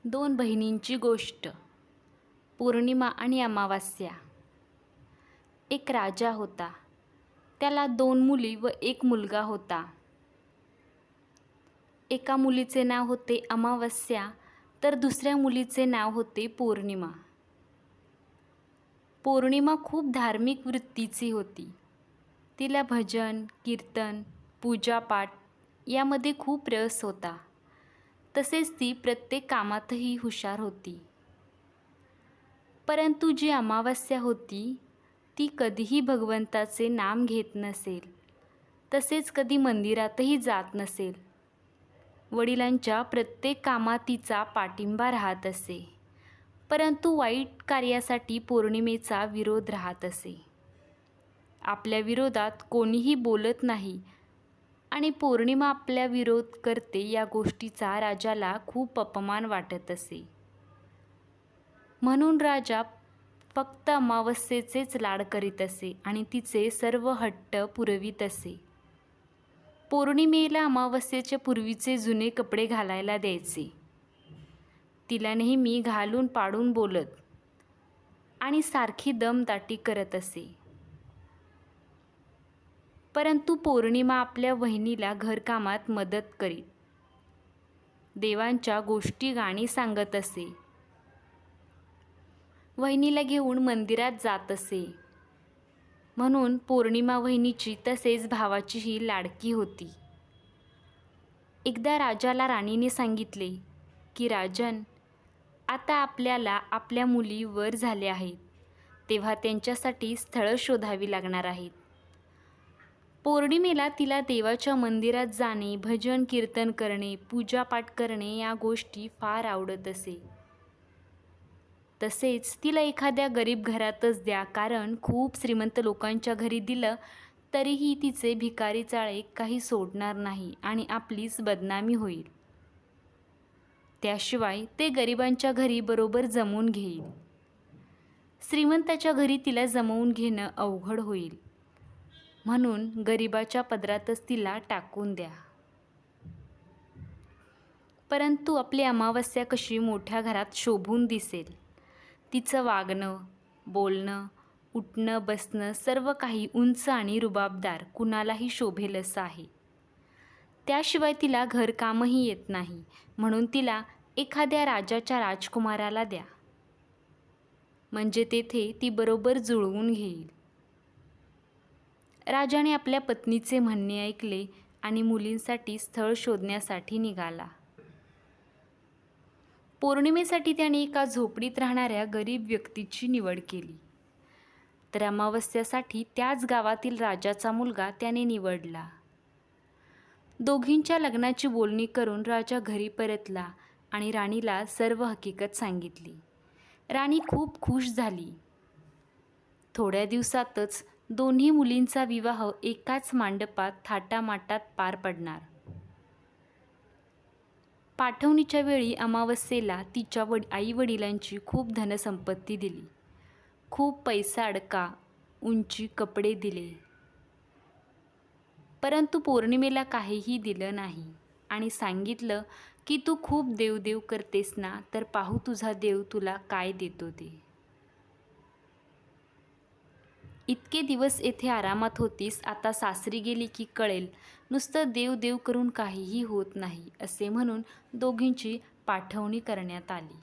दोन बहिणींची गोष्ट. पौर्णिमा आणि अमावास्या. एक राजा होता. त्याला 2 मुली व 1 मुलगा होता. एका मुलीचे नाव होते अमावस्या, तर दुसऱ्या मुलीचे नाव होते पौर्णिमा. पौर्णिमा खूप धार्मिक वृत्तीची होती. तिला भजन, कीर्तन, पूजापाठ यामध्ये खूप रस होता. तसेच ती प्रत्येक कामातही हुशार होती. परंतु जी अमावस्या होती ती कधीही भगवंताचे नाम घेत नसेल, तसेच कधी मंदिरातही जात नसेल. वडिलांच्या प्रत्येक कामात तिचा पाठिंबा राहत असे, परंतु वाईट कार्यासाठी पौर्णिमेचा विरोध राहत असे. आपल्या विरोधात कोणीही बोलत नाही आणि पौर्णिमा आपल्या विरोध करते या गोष्टीचा राजाला खूप अपमान वाटत असे. म्हणून राजा फक्त अमावस्येचेच लाड करीत असे आणि तिचे सर्व हट्ट पुरवीत असे. पौर्णिमेला अमावस्येच्या पूर्वीचे जुने कपडे घालायला द्यायचे. तिला नेहमी घालून पाडून बोलत आणि सारखी दमदाटी करत असे. परंतु पौर्णिमा आपल्या वहिनीला घरकामात मदत करीत, देवांच्या गोष्टी गाणी सांगत असे. वहिनीला घेऊन मंदिरात जात असे. म्हणून पौर्णिमा वहिनीची तसेच भावाचीही लाडकी होती. एकदा राजाला राणीने सांगितले की राजन, आता आपल्याला आपल्या मुली वर झाल्या आहेत, तेव्हा त्यांच्यासाठी स्थळं शोधावी लागणार आहेत. पौर्णिमेला तिला देवाच्या मंदिरात जाणे, भजन कीर्तन करणे, पूजापाठ करणे या गोष्टी फार आवडत असे. तसेच तिला एखाद्या गरीब घरातच द्या, कारण खूप श्रीमंत लोकांच्या घरी दिलं तरीही तिचे भिकारी चाळे काही सोडणार नाही आणि आपलीच बदनामी होईल. त्याशिवाय ते गरिबांच्या घरी बरोबर जमवून घेईल. श्रीमंताच्या घरी तिला जमवून घेणं अवघड होईल. म्हणून गरिबाच्या पदरातच तिला टाकून द्या. परंतु आपली अमावस्या कशी मोठ्या घरात शोभून दिसेल. तिचं वागणं, बोलणं, उठणं बसणं सर्व काही उंच आणि रुबाबदार, कुणालाही शोभेल असं आहे. त्याशिवाय तिला घरकामही येत नाही, म्हणून तिला एखाद्या राजाच्या राजकुमाराला द्या, म्हणजे तेथे ती बरोबर जुळवून घेईल. राजाने आपल्या पत्नीचे म्हणणे ऐकले आणि मुलींसाठी स्थळ शोधण्यासाठी निघाला. पौर्णिमेसाठी त्याने एका झोपडीत राहणाऱ्या गरीब व्यक्तीची निवड केली. तर अमावस्यासाठी त्याच गावातील राजाचा मुलगा त्याने निवडला. दोघींच्या लग्नाची बोलणी करून राजा घरी परतला आणि राणीला सर्व हकीकत सांगितली. राणी खूप खुश झाली. थोड्या दिवसातच दोन्ही मुलींचा विवाह एकाच मांडपात थाटामाटात पार पडणार. पाठवणीच्या वेळी अमावस्येला तिच्या आई-वडिलांची खूप धनसंपत्ती दिली. खूप पैसा अडका, उंची कपडे दिले. परंतु पौर्णिमेला काहीही दिलं नाही आणि सांगितलं की तू खूप देवदेव करतेस ना, तर पाहू तुझा देव तुला काय देतो ते. इतके दिवस येथे आरामात होतीस, आता सासरी गेली की कळेल, नुसतं देव देव करून काहीही होत नाही, असे म्हणून दोघींची पाठवणी करण्यात आली.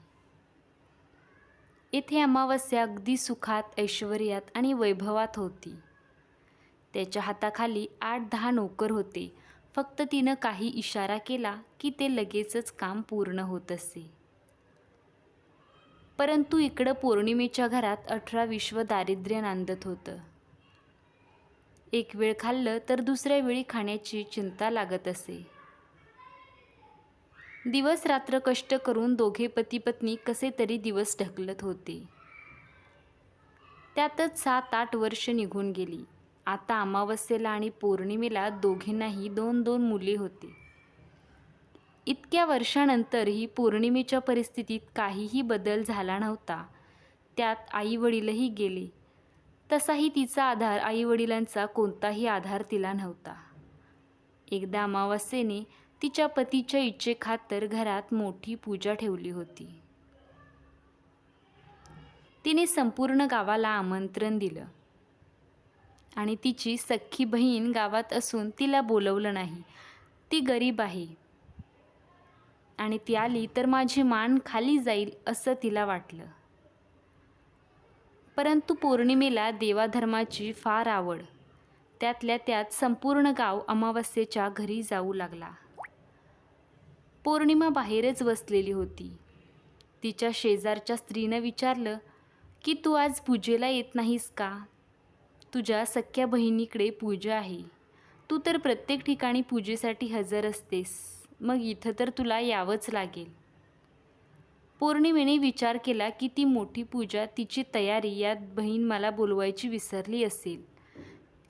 येथे अमावस्या अगदी सुखात, ऐश्वर्यात आणि वैभवात होती. त्याच्या हाताखाली 8-10 नोकर होते. फक्त तिनं काही इशारा केला की ते लगेचच काम पूर्ण होत असे. परंतु इकडं पौर्णिमेच्या घरात 18 विश्व दारिद्र्य नांदत होतं. एक वेळ खाल्लं तर दुसऱ्या वेळी खाण्याची चिंता लागत असे. दिवस रात्र कष्ट करून दोघे पती पत्नी कसे तरी दिवस ढकलत होते. त्यातच 7-8 वर्ष निघून गेली. आता अमावस्येला आणि पौर्णिमेला दोघींनाही 2-2 मुले होती. इतक्या वर्षानंतरही पौर्णिमेच्या परिस्थितीत काहीही बदल झाला नव्हता. त्यात आई-वडीलही गेले. तसाही तिचा आई-वडिलांचा कोणताही आधार तिला नव्हता. एकदा अमावस्येने तिच्या पतीच्या इच्छेखातर घरात मोठी पूजा ठेवली होती. तिने संपूर्ण गावाला आमंत्रण दिलं आणि तिची सख्खी बहीण गावात असून तिला बोलवलं नाही. ती गरीब आहे आणि ती आली तर माझी मान खाली जाईल असं तिला वाटलं. परंतु पौर्णिमेला देवाधर्माची फार आवड. त्यातल्या त्यात संपूर्ण गाव अमावस्येच्या घरी जाऊ लागला. पौर्णिमा बाहेरच बसलेली होती. तिच्या शेजारच्या स्त्रीनं विचारलं की तू आज पूजेला येत नाहीस का? तुझ्या सख्या बहिणीकडे पूजा आहे. तू तर प्रत्येक ठिकाणी पूजेसाठी हजर असतेस, मग इथं तर तुला यावंच लागेल. पौर्णिमेने विचार केला की ती मोठी पूजा, तिची तयारी यात बहीण मला बोलवायची विसरली असेल,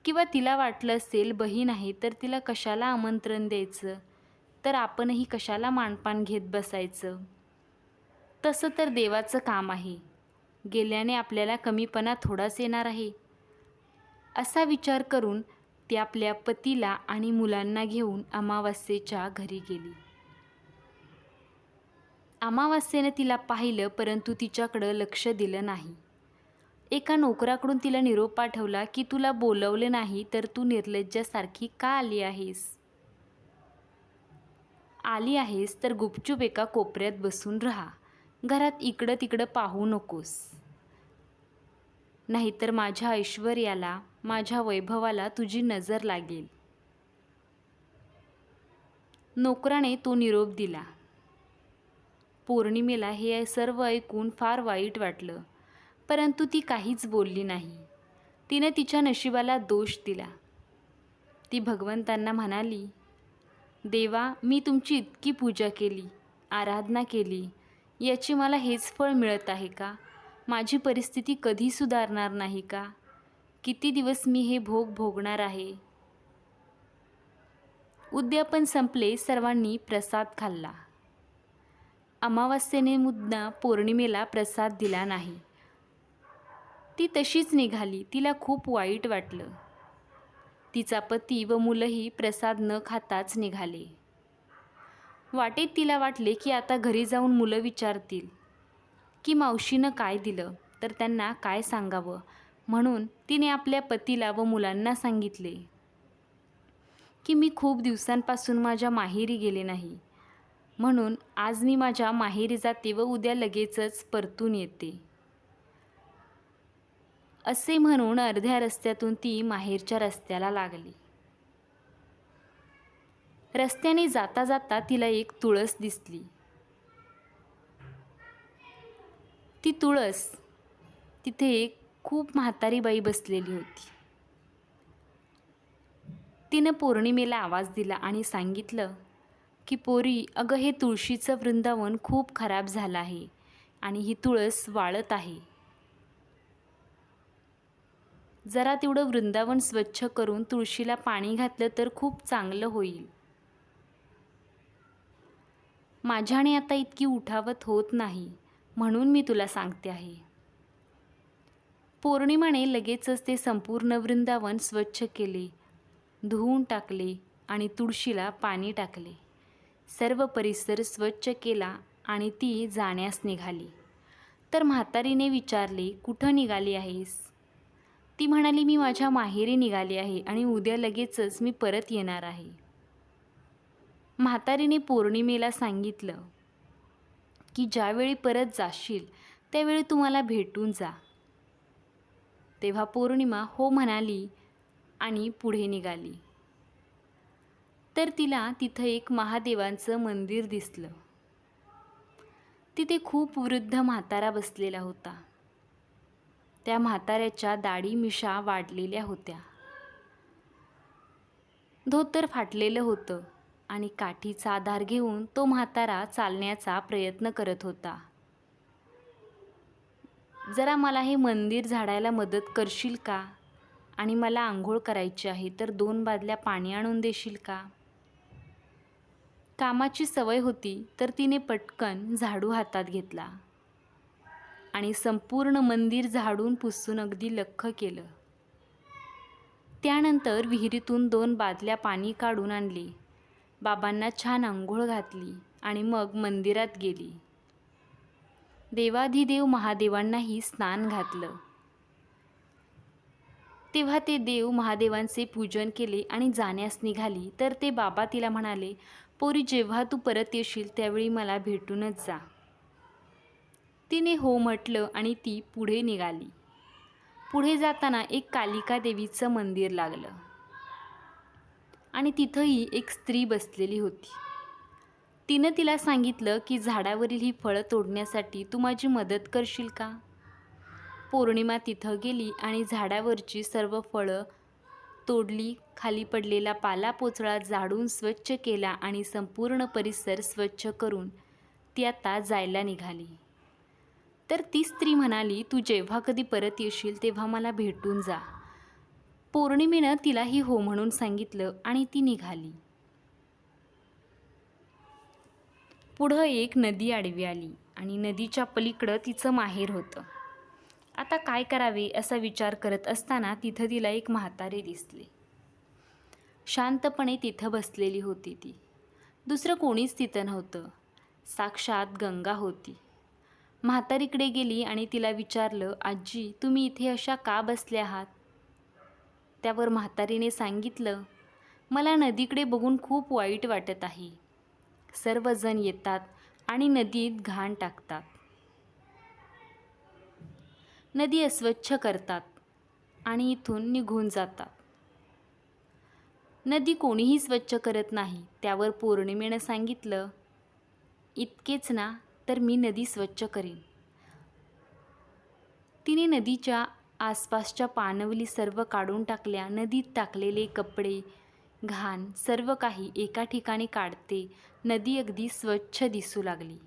किंवा तिला वाटलं असेल बहीण आहे तर तिला कशाला आमंत्रण द्यायचं, तर आपणही कशाला मानपान घेत बसायचं. तसं तर देवाचं काम आहे, गेल्याने आपल्याला कमीपणा थोडाच येणार आहे. असा विचार करून ती आपल्या पतीला आणि मुलांना घेऊन अमावास्येच्या घरी गेली. अमावास्येने तिला पाहिलं, परंतु तिच्याकडं लक्ष दिलं नाही. एका नोकराकडून तिला निरोप पाठवला की तुला बोलवले नाही तर तू निर्लज्जासारखी का आली आहेस? आली आहेस तर गुपचूप एका कोपऱ्यात बसून राहा. घरात इकडं तिकडं पाहू नकोस, नाहीतर माझ्या ऐश्वर्याला, माझ्या वैभवाला तुझी नजर लागेल. नोकराने तो निरोप दिला. पौर्णिमेला हे सर्व ऐकून फार वाईट वाटलं, परंतु ती काहीच बोलली नाही. तिने तिच्या नशिबाला दोष दिला. ती भगवंतांना म्हणाली, देवा, मी तुमची इतकी पूजा केली, आराधना केली, याची मला हेच फळ मिळत आहे का? माझी परिस्थिती कधी सुधारणार नाही का? किती दिवस मी हे भोग भोगणार आहे? उद्यापन संपले, सर्वांनी प्रसाद खाल्ला. अमावास्येने मुद्दा पौर्णिमेला प्रसाद दिला नाही. ती तशीच निघाली. तिला खूप वाईट वाटलं. तिचा पती व मुलंही प्रसाद न खाताच निघाले. वाटेत तिला वाटले की आता घरी जाऊन मुलं विचारतील की मावशीनं काय दिलं, तर त्यांना काय सांगावं. म्हणून तिने आपल्या पतीला व मुलांना सांगितले की मी खूप दिवसांपासून माझ्या माहेरी गेले नाही, म्हणून आज मी माझ्या माहेरी जाते व उद्या लगेचच परतून येते. असे म्हणून अर्ध्या रस्त्यातून ती माहेरच्या रस्त्याला लागली. रस्त्याने जाता जाता तिला एक तुळस दिसली. ती तुळस, तिथे एक खूप म्हातारी बाई बसलेली होती. तिनं पौर्णिमेला आवाज दिला आणि सांगितलं की पोरी, अगं हे तुळशीचं वृंदावन खूप खराब झालं आहे आणि ही तुळस वाळत आहे. जरा तेवढं वृंदावन स्वच्छ करून तुळशीला पाणी घातलं तर खूप चांगलं होईल. माझ्याने आता इतकी उठावत होत नाही, म्हणून मी तुला सांगते आहे. पौर्णिमाने लगेचच ते संपूर्ण वृंदावन स्वच्छ केले, धुवून टाकले आणि तुळशीला पाणी टाकले. सर्व परिसर स्वच्छ केला आणि ती जाण्यास निघाली. तर म्हातारीने विचारले, कुठं निघाली आहेस? ती म्हणाली, मी माझ्या माहेरी निघाली आहे आणि उद्या लगेचच मी परत येणार आहे. म्हातारीने पौर्णिमेला सांगितलं की ज्यावेळी परत जाशील त्यावेळी तू मला भेटून जा. तेव्हा पौर्णिमा हो म्हणाली आणि पुढे निघाली. तर तिला तिथं एक महादेवांचं मंदिर दिसलं. तिथे खूप वृद्ध म्हातारा बसलेला होता. त्या म्हाताऱ्याच्या दाढी मिशा वाढलेल्या होत्या. धोतर फाटलेलं होतं आणि काठीचा आधार घेऊन तो म्हातारा चालण्याचा प्रयत्न करत होता. जरा मला हे मंदिर झाडायला मदत करशील का? आणि मला आंघोळ करायची आहे, तर 2 बादल्या पाणी आणून देशील का? कामाची सवय होती तर तिने पटकन झाडू हातात घेतला आणि संपूर्ण मंदिर झाडून पुसून अगदी लख्ख केलं. त्यानंतर विहिरीतून 2 बादल्या पाणी काढून आणली बाबांना छान अंघोळ घातली आणि मग मंदिरात गेली. देवाधिदेव महादेवांनाही स्नान घातलं. तेव्हा ते देव महादेवांचे पूजन केले आणि जाण्यास निघाली, तर ते बाबा तिला म्हणाले, पोरी, जेव्हा तू परत येशील त्यावेळी मला भेटूनच जा. तिने हो म्हटलं आणि ती पुढे निघाली. पुढे जाताना एक कालिका देवीचं मंदिर लागलं आणि तिथंही एक स्त्री बसलेली होती. तिनं तिला सांगितलं की झाडावरील ही फळं तोडण्यासाठी तू माझी मदत करशील का? पौर्णिमा तिथं गेली आणि झाडावरची सर्व फळं तोडली, खाली पडलेला पालापोचळा झाडून स्वच्छ केला आणि संपूर्ण परिसर स्वच्छ करून ती आता जायला निघाली. तर ती स्त्री म्हणाली, तू जेव्हा कधी परत येशील तेव्हा मला भेटून जा. पौर्णिमेनं तिलाही हो म्हणून सांगितलं आणि ती निघाली. पुढं एक नदी आडवी आली आणि नदीच्या पलीकडं तिचं माहेर होतं. आता काय करावे असा विचार करत असताना तिथं तिला एक म्हातारी दिसली. शांतपणे तिथं बसलेली होती ती. दुसरं कोणीच तिथं नव्हतं. साक्षात गंगा होती. म्हातारीकडे गेली आणि तिला विचारलं, आजी, तुम्ही इथे अशा का बसल्या आहात? त्यावर म्हातारीने सांगितलं, मला नदीकडे बघून खूप वाईट वाटत आहे. सर्वजण येतात आणि नदीत घाण टाकतात. नदी अस्वच्छ करतात आणि इथून निघून जातात. नदी कोणीही स्वच्छ करत नाही. त्यावर पौर्णिमेनं सांगितलं, इतकेच ना, तर मी नदी स्वच्छ करीन. तिने नदीच्या आसपासच्या पाणवली सर्व काढून टाकल्या. नदीत टाकलेले कपडे, घाण सर्व काही एका ठिकाणी काढते. नदी अगदी स्वच्छ दिसू लागली.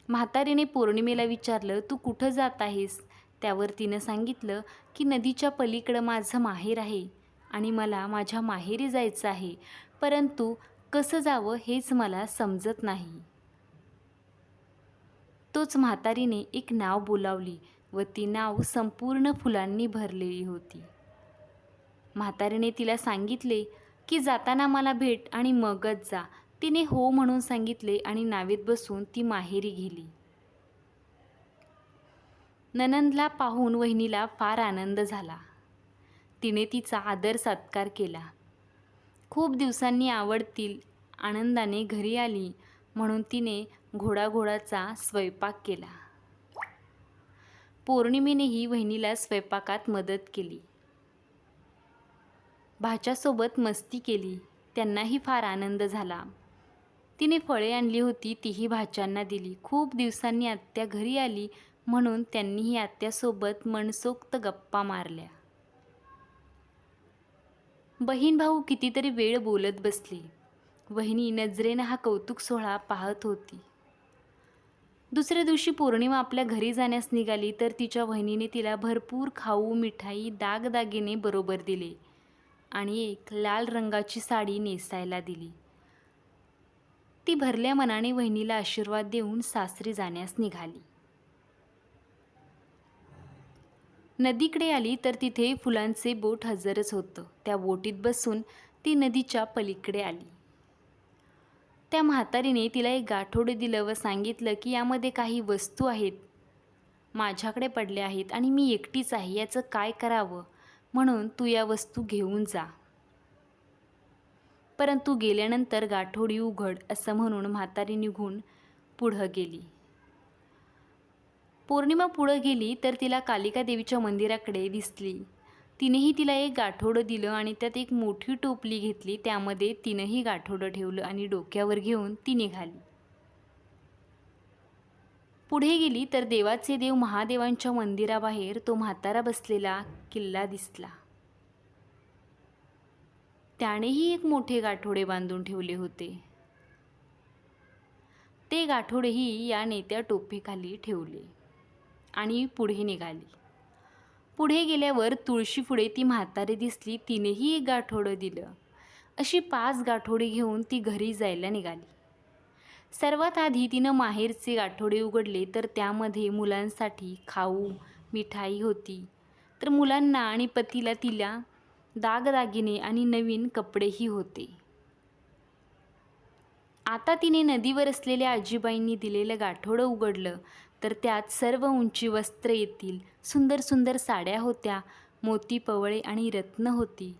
म्हातारीने पौर्णिमेला विचारलं, तू कुठं जात आहेस? त्यावर तिनं सांगितलं की नदीच्या पलीकडं माझं माहेर आहे आणि मला माझ्या माहेरी जायचं आहे, परंतु कसं जावं हेच मला समजत नाही. तोच म्हातारीने एक नाव बोलावली व ती नाव संपूर्ण फुलांनी भरलेली होती. म्हातारीने तिला सांगितले की जाताना मला भेट आणि मगच जा. तिने हो म्हणून सांगितले आणि नावेत बसून ती माहेरी गेली. नणंदला पाहून वहिनीला फार आनंद झाला. तिने तिचा आदर सत्कार केला. खूप दिवसांनी आवडतील आनंदाने घरी आली म्हणून तिने घोडाघोडाचा स्वयंपाक केला. पौर्णिमेनेही वहिनीला स्वयंपाकात मदत केली. भाच्यासोबत मस्ती केली. त्यांनाही फार आनंद झाला. तिने फळे आणली होती, तीही भाच्यांना दिली. खूप दिवसांनी आत्या घरी आली म्हणून त्यांनीही आत्यासोबत मनसोक्त गप्पा मारल्या. बहीण भाऊ कितीतरी वेळ बोलत बसले. वहिनी नजरेनं हा कौतुक सोहळा पाहत होती. दुसऱ्या दिवशी पौर्णिमा आपल्या घरी जाण्यास निघाली, तर तिच्या बहिणीने तिला भरपूर खाऊ, मिठाई, दागदागिने बरोबर दिले आणि एक लाल रंगाची साडी नेसायला दिली. ती भरल्या मनाने वहिनीला आशीर्वाद देऊन सासरी जाण्यास निघाली. नदीकडे आली तर तिथे फुलांचे बोट हजरच होतं. त्या बोटीत बसून ती नदीच्या पलीकडे आली. त्या म्हातारीने तिला एक गाठोडे दिलं व सांगितलं की यामध्ये काही वस्तू आहेत, माझ्याकडे पडल्या आहेत आणि मी एकटीच आहे, याचं काय करावं, म्हणून तू या वस्तू घेऊन जा. परंतु गेल्यानंतर गाठोडी उघड असं म्हणून म्हातारी निघून पुढं गेली. पौर्णिमा पुढं गेली तर तिला कालिका देवीच्या मंदिराकडे दिसली. तिनेही तिला एक गाठोडं दिलं आणि त्यात एक मोठी टोपली घेतली. त्यामध्ये तिनंही गाठोडं ठेवलं आणि डोक्यावर घेऊन ती निघाली. पुढे गेली तर देवाचे देव महादेवांच्या मंदिराबाहेर तो म्हातारा बसलेला किल्ला दिसला. त्यानेही एक मोठे गाठोडे बांधून ठेवले होते. ते गाठोडेही या नेत्या टोपीखाली ठेवले आणि पुढे निघाली. पुढे गेल्यावर तुळशीपुढे ती म्हातारी दिसली. तिनेही एक गाठोडं दिलं. अशी 5 गाठोडे घेऊन ती घरी जायला निघाली. सर्वात आधी तिनं माहेरचे गाठोडे उघडले तर त्यामध्ये मुलांसाठी खाऊ, मिठाई होती. तर मुलांना आणि पतीला तिला दागदागिने आणि नवीन कपडेही होते. आता तिने नदीवर असलेल्या आजीबाईंनी दिलेलं गाठोडं उघडलं तर त्यात सर्व उंची वस्त्र येतील, सुंदर सुंदर साड्या होत्या, मोती पवळे आणि रत्न होती.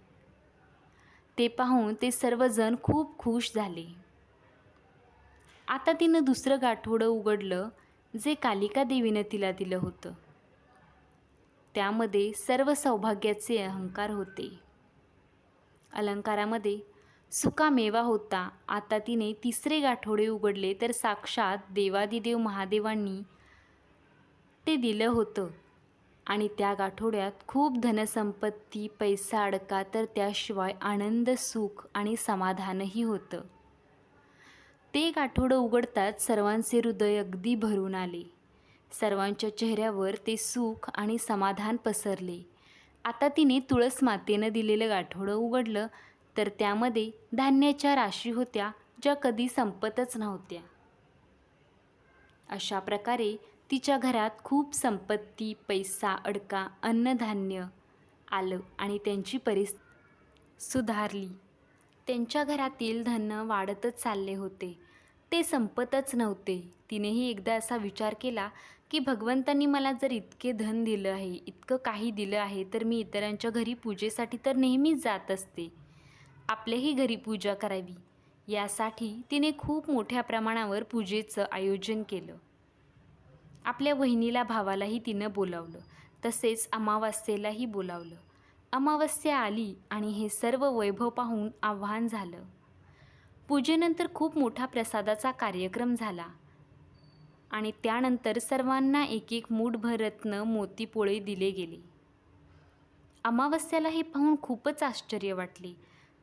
ते पाहून ते सर्वजण खूप खुश झाले. आता तिनं दुसरं गाठोडं उघडलं जे कालिका देवीनं तिला दिलं होतं. त्यामध्ये सर्व सौभाग्याचे अलंकार होते. अलंकारामध्ये सुकामेवा होता. आता तिने तिसरे गाठोडे उघडले तर साक्षात देवादिदेव महादेवांनी ते दिलं होतं आणि त्या गाठोड्यात खूप धनसंपत्ती, पैसा अडका, तर त्याशिवाय आनंद, सुख आणि समाधानही होतं. ते गाठोडं उघडताच सर्वांचे हृदय अगदी भरून आले. सर्वांच्या चेहऱ्यावर ते सुख आणि समाधान पसरले. आता तिने तुळस मातेनं दिलेलं गाठोडं उघडलं तर त्यामध्ये धान्याच्या राशी होत्या ज्या कधी संपतच नव्हत्या. अशा प्रकारे तिच्या घरात खूप संपत्ती, पैसा अडका, अन्नधान्य आलं आणि त्यांची परिस्थिती सुधारली. त्यांच्या घरातील धन वाढतच चालले होते, ते संपतच नव्हते. तिनेही एकदा असा विचार केला की भगवंतांनी मला जर इतके धन दिलं आहे, इतकं काही दिलं आहे, तर मी इतरांच्या घरी पूजेसाठी तर नेहमीच जात असते. आपल्याही घरी पूजा करावी, यासाठी तिने खूप मोठ्या प्रमाणावर पूजेचं आयोजन केलं. आपल्या बहिणीला, भावालाही तिनं बोलावलं, तसेच अमावास्येलाही बोलावलं. अमावस्या आली आणि हे सर्व वैभव पाहून आव्हान झालं. पूजेनंतर खूप मोठा प्रसादाचा कार्यक्रम झाला आणि त्यानंतर सर्वांना एक एक मूठभर रत्न, मोती, पोळे दिले गेले. अमावस्याला हे पाहून खूपच आश्चर्य वाटले.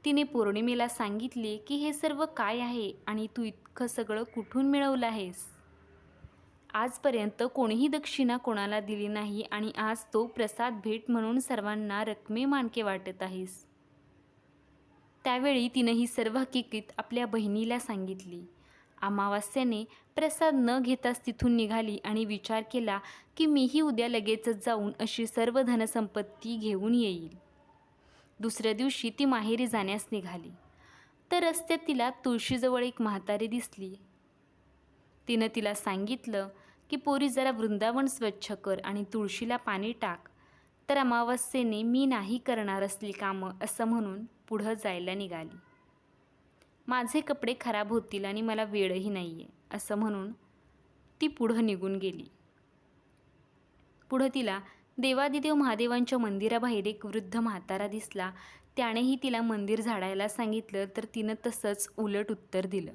तिने पौर्णिमेला सांगितले की हे सर्व काय आहे आणि तू इतकं सगळं कुठून मिळवलं आहेस? आजपर्यंत कोणीही दक्षिणा कोणाला दिली नाही आणि आज तो प्रसाद भेट म्हणून सर्वांना रकमेमानके वाटत आहेस. त्यावेळी तिनं ही सर्व हकीकत आपल्या बहिणीला सांगितली. अमावास्येने प्रसाद न घेताच तिथून निघाली आणि विचार केला की मीही उद्या लगेचच जाऊन अशी सर्व धनसंपत्ती घेऊन येईल. दुसऱ्या दिवशी ती माहेरी जाण्यास निघाली तर रस्त्यात तिला तुळशीजवळ एक म्हातारी दिसली. तिनं तिला सांगितलं की पोरी, जरा वृंदावन स्वच्छ कर आणि तुळशीला पाणी टाक. तर अमावस्येने मी नाही करणार असली कामं, असं म्हणून पुढं जायला निघाली. माझे कपडे खराब होतील आणि मला वेळही नाही आहे, असं म्हणून ती पुढं निघून गेली. पुढं तिला देवादिदेव महादेवांच्या मंदिराबाहेर एक वृद्ध म्हातारा दिसला. त्यानेही तिला मंदिर झाडायला सांगितलं तर तिनं तसंच उलट उत्तर दिलं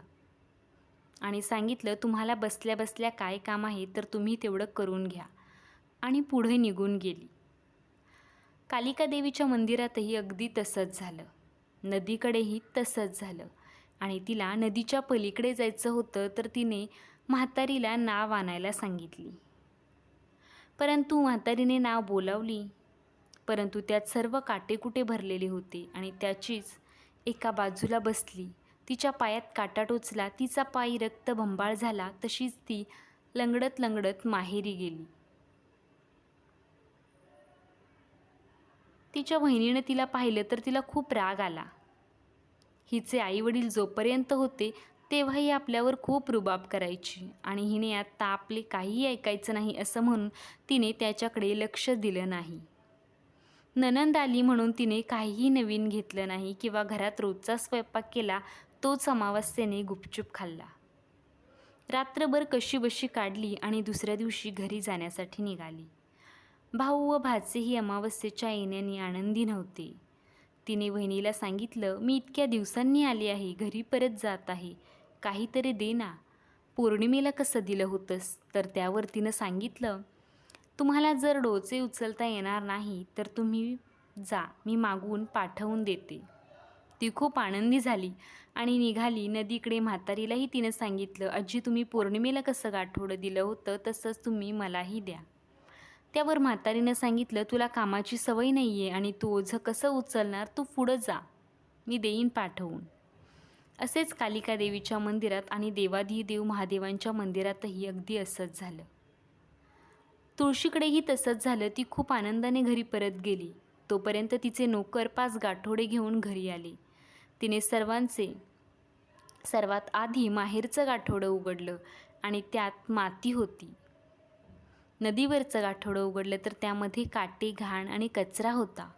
आणि सांगितलं, तुम्हाला बसल्या बसल्या काय काम आहे तर तुम्ही तेवढं करून घ्या, आणि पुढे निघून गेली. कालिका देवीच्या मंदिरातही अगदी तसंच झालं. नदीकडेही तसंच झालं आणि तिला नदीच्या पलीकडे जायचं होतं तर तिने म्हातारीला नाव आणायला सांगितली. परंतु म्हातारीने नाव बोलावली, परंतु त्यात सर्व काटेकुटे भरलेले होते आणि त्याचीच एका बाजूला बसली. तिच्या पायात काटा टोचला, तिचा पाय रक्तबंबाळ झाला. तशीच ती लंगडत लंगडत माहेरी गेली. तिच्या बहिणीने तिला पाहिलं तर तिला खूप राग आला. हिचे आईवडील जोपर्यंत होते तेव्हाही आपल्यावर खूप रुबाब करायची आणि हिने आता आपले काहीही ऐकायचं नाही असं म्हणून तिने त्याच्याकडे लक्ष दिलं नाही. नणंद आली म्हणून तिने काहीही नवीन घेतलं नाही किंवा घरात रोजचा स्वयंपाक केला तोच अमावस्येने गुपचूप खाल्ला. रात्रभर कशीबशी काढली आणि दुसऱ्या दिवशी घरी जाण्यासाठी निघाली. भाऊ व भाचेही अमावस्येच्या येण्याने आनंदी नव्हते. तिने बहिणीला सांगितलं, मी इतक्या दिवसांनी आली आहे, घरी परत जात आहे, काहीतरी दे ना. पौर्णिमेला कसं दिलं होतंस? तर त्यावर तिनं सांगितलं, तुम्हाला जर डोचे उचलता येणार नाही तर तुम्ही जा, मी मागून पाठवून देते. ती खूप आनंदी झाली आणि निघाली नदीकडे. म्हातारीलाही तिनं सांगितलं, आजी, तुम्ही पौर्णिमेला कसं गाठोडं दिलं होतं तसंच तुम्ही मलाही द्या. त्यावर म्हातारीनं सांगितलं, तुला कामाची सवय नाही आहे आणि तू ओझं कसं उचलणार? तू पुढं जा, मी देईन पाठवून. असेच कालिका देवीच्या मंदिरात आणि देवाधिदेव महादेवांच्या मंदिरातही अगदी असंच झालं. तुळशीकडेही तसंच झालं. ती खूप आनंदाने घरी परत गेली. तोपर्यंत तिचे नोकर 5 गाठोडे घेऊन घरी आले. तिने सर्वांचे सर्वात आधी माहेरचं गाठोडं उघडलं आणि त्यात माती होती. नदीवरचं गाठोडं उघडलं तर त्यामध्ये काटे, घाण आणि कचरा होता.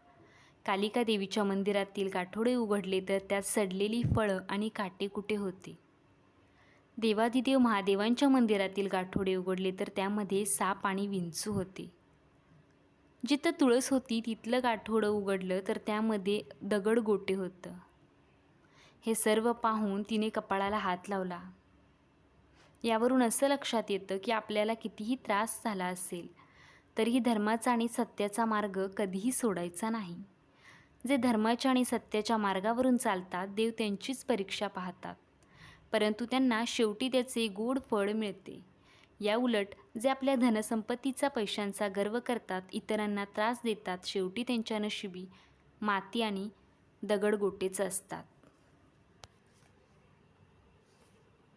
कालिका देवीच्या मंदिरातील गाठोडे उघडले तर त्यात सडलेली फळं आणि काटेकुटे होते. देवाधिदेव महादेवांच्या मंदिरातील गाठोडे उघडले तर त्यामध्ये साप आणि विंचू होते. जिथं तुळस होती तिथलं गाठोडं उघडलं तर त्यामध्ये दगडगोटे होतं. हे सर्व पाहून तिने कपाळाला हात लावला. यावरून असं लक्षात येतं की आपल्याला कितीही त्रास झाला असेल तरीही धर्माचा आणि सत्याचा मार्ग कधीही सोडायचा नाही. जे धर्माच्या आणि सत्याच्या मार्गावरून चालतात देव त्यांचीच परीक्षा पाहतात, परंतु त्यांना शेवटी त्याचे गोड फळ मिळते. या उलट जे आपल्या धनसंपत्तीचा, पैशांचा गर्व करतात, इतरांना त्रास देतात, शेवटी त्यांच्या नशिबी माती आणि दगडगोटेच असतात.